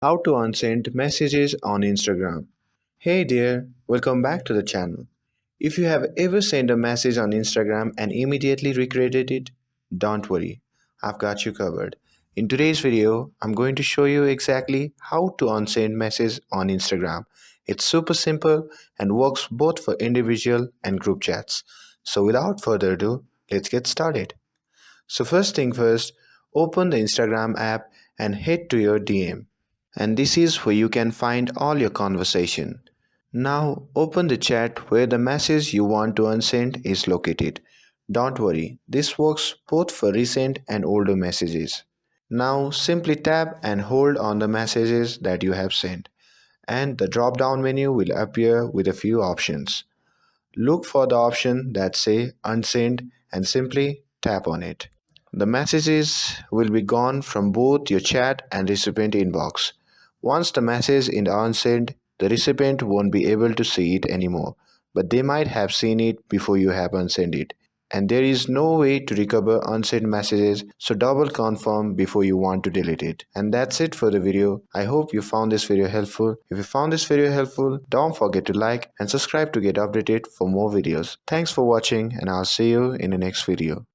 How to unsend messages on Instagram. Hey there, welcome back to the channel. If you have ever sent a message on Instagram and immediately regretted it, don't worry, I've got you covered. In today's video, I'm going to show you exactly how to unsend messages on Instagram. It's super simple and works both for individual and group chats. So without further ado, let's get started. So first thing first, open the Instagram app and head to your DM, and this is where you can find all your conversation. Now open the chat where the message you want to unsend is located. Don't worry, this works both for recent and older messages. Now simply tap and hold on the messages that you have sent, and the drop down menu will appear with a few options. Look for the option that say unsend and simply tap on it. The messages will be gone from both your chat and recipient inbox. Once the message is unsent, the recipient won't be able to see it anymore, but they might have seen it before you have unsent it. And there is no way to recover unsent messages, so double confirm before you want to delete it. And that's it for the video. I hope you found this video helpful. If you found this video helpful, don't forget to like and subscribe to get updated for more videos. Thanks for watching, and I'll see you in the next video.